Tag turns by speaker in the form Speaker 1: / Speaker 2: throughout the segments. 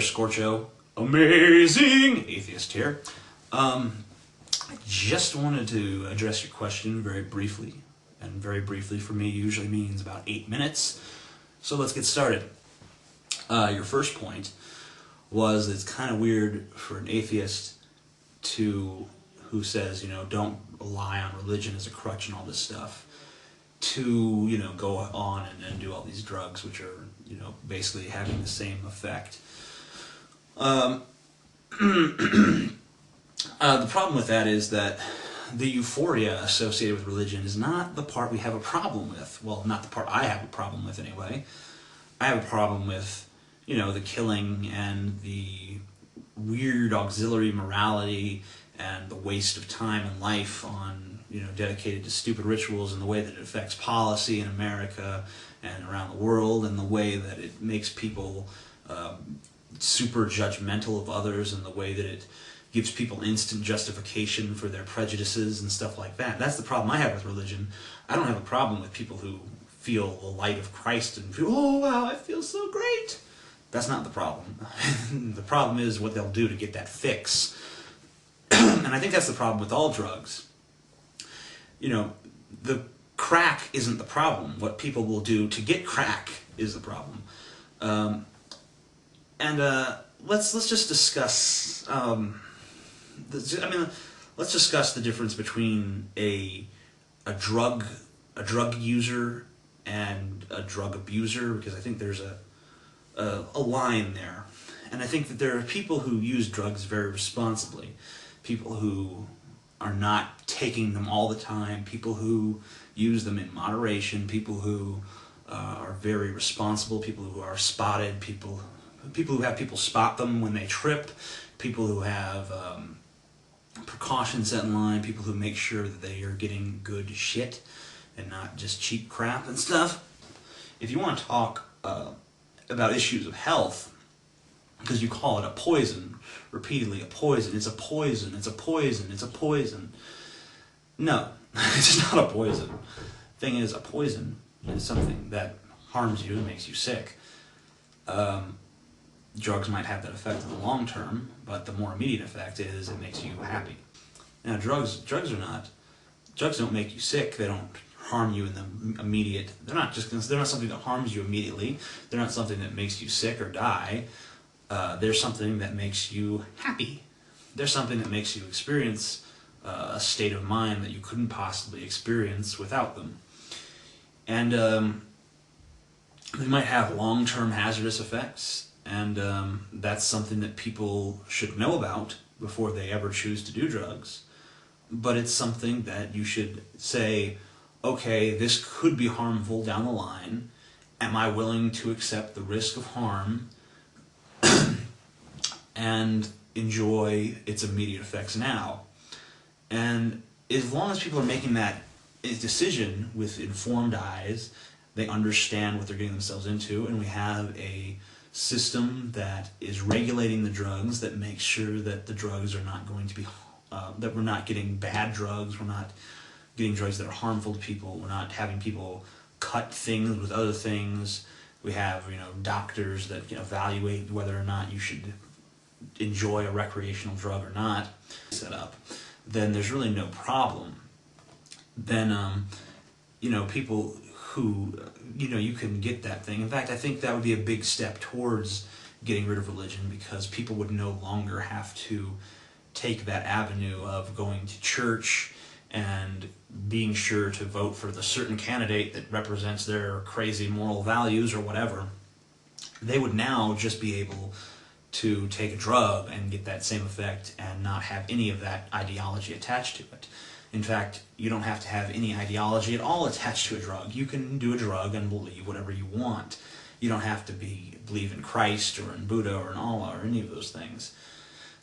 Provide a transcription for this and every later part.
Speaker 1: Scorcho, amazing atheist here. I just wanted to address your question very briefly, and very briefly for me usually means about 8 minutes. So let's get started. Your first point was it's kind of weird for an atheist who says, don't rely on religion as a crutch and all this stuff, to, go on and do all these drugs, which are, basically having the same effect. The problem with that is that the euphoria associated with religion is not the part we have a problem with. Well, not the part I have a problem with anyway. I have a problem with, the killing and the weird auxiliary morality and the waste of time and life on, dedicated to stupid rituals, and the way that it affects policy in America and around the world, and the way that it makes people super judgmental of others, and the way that it gives people instant justification for their prejudices and stuff like that. That's the problem I have with religion. I don't have a problem with people who feel the light of Christ and feel, oh wow, I feel so great. That's not the problem. The problem is what they'll do to get that fix. And I think that's the problem with all drugs. The crack isn't the problem. What people will do to get crack is the problem. Let's just discuss. Let's discuss the difference between a drug user and a drug abuser, because I think there's a line there. And I think that there are people who use drugs very responsibly, people who are not taking them all the time, people who use them in moderation, people who are very responsible, people who are spotted, people who have people spot them when they trip, people who have precautions set in line, people who make sure that they are getting good shit and not just cheap crap and stuff. If you want to talk about issues of health, because you call it a poison repeatedly, a poison, it's a poison, it's a poison, it's a poison. No, it's not a poison. Thing is, a poison is something that harms you and makes you sick. Drugs might have that effect in the long term, but the more immediate effect is it makes you happy. Now, drugs don't make you sick. They don't harm you in the immediate. They're not something that harms you immediately. They're not something that makes you sick or die. They're something that makes you happy. They're something that makes you experience a state of mind that you couldn't possibly experience without them. And they might have long-term hazardous effects, and that's something that people should know about before they ever choose to do drugs. But it's something that you should say, okay, this could be harmful down the line. Am I willing to accept the risk of harm and enjoy its immediate effects now? And as long as people are making that decision with informed eyes, they understand what they're getting themselves into, and we have a system that is regulating the drugs, that makes sure that the drugs are not going to be, that we're not getting bad drugs, we're not getting drugs that are harmful to people, we're not having people cut things with other things. We have, doctors that evaluate whether or not you should enjoy a recreational drug or not set up. Then there's really no problem. Then, people who, you can get that thing. In fact, I think that would be a big step towards getting rid of religion, because people would no longer have to take that avenue of going to church and being sure to vote for the certain candidate that represents their crazy moral values or whatever. They would now just be able to take a drug and get that same effect and not have any of that ideology attached to it. In fact, you don't have to have any ideology at all attached to a drug. You can do a drug and believe whatever you want. You don't have to believe in Christ or in Buddha or in Allah or any of those things.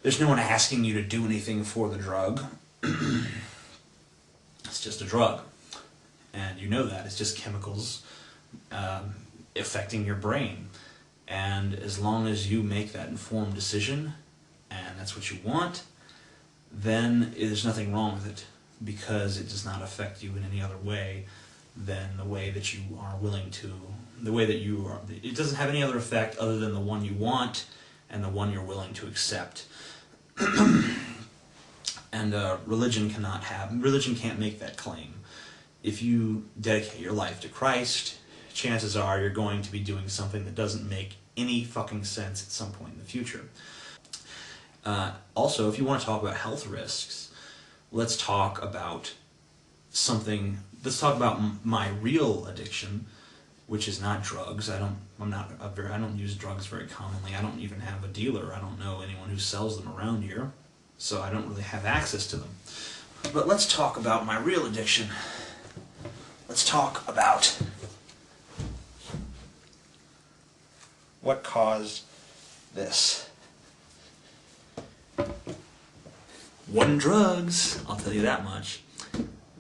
Speaker 1: There's no one asking you to do anything for the drug. It's just a drug. And you know that. It's just chemicals affecting your brain. And as long as you make that informed decision, and that's what you want, then there's nothing wrong with it, because it does not affect you in any other way than the way that you are willing to, the way that you are. It doesn't have any other effect other than the one you want, and the one you're willing to accept. And religion can't make that claim. If you dedicate your life to Christ, chances are you're going to be doing something that doesn't make any fucking sense at some point in the future. Also, if you want to talk about health risks, let's talk about my real addiction, which is not drugs. I don't use drugs very commonly. I don't even have a dealer. I don't know anyone who sells them around here, so I don't really have access to them. But let's talk about my real addiction. Let's talk about what caused this. Wasn't drugs, I'll tell you that much.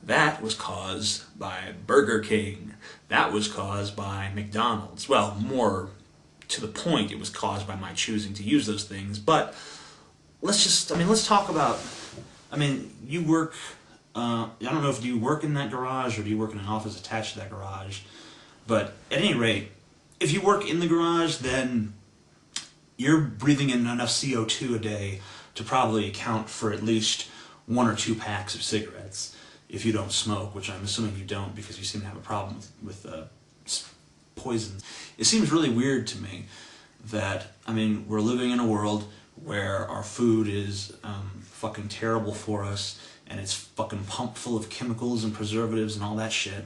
Speaker 1: That was caused by Burger King. That was caused by McDonald's. Well, more to the point, it was caused by my choosing to use those things. But let's talk about, you work, I don't know if you work in that garage or do you work in an office attached to that garage. But at any rate, if you work in the garage, then you're breathing in enough CO2 a day to probably account for at least 1 or 2 packs of cigarettes. If you don't smoke, which I'm assuming you don't because you seem to have a problem with poison. It seems really weird to me that, we're living in a world where our food is fucking terrible for us, and it's fucking pumped full of chemicals and preservatives and all that shit.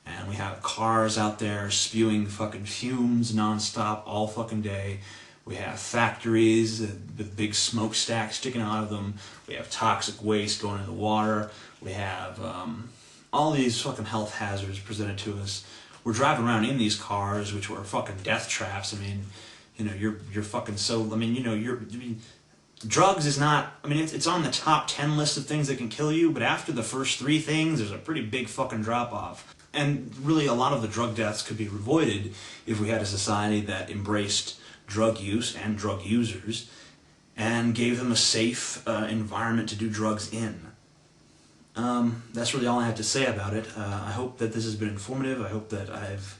Speaker 1: And we have cars out there spewing fucking fumes nonstop all fucking day. We have factories with big smokestacks sticking out of them. We have toxic waste going into the water. We have all these fucking health hazards presented to us. We're driving around in these cars, which were fucking death traps. You're fucking so. Drugs is not. It's on the top 10 list of things that can kill you, but after the first 3 things, there's a pretty big fucking drop off. And really, a lot of the drug deaths could be avoided if we had a society that embraced drug use and drug users and gave them a safe environment to do drugs in. That's really all I have to say about it. I hope that this has been informative. I hope that I've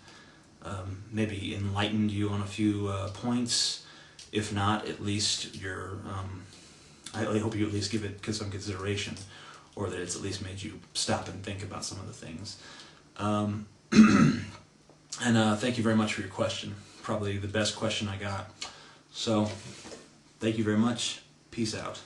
Speaker 1: maybe enlightened you on a few points. If not, at least I hope you at least give it some consideration, or that it's at least made you stop and think about some of the things. And thank you very much for your question. Probably the best question I got. So, thank you very much. Peace out.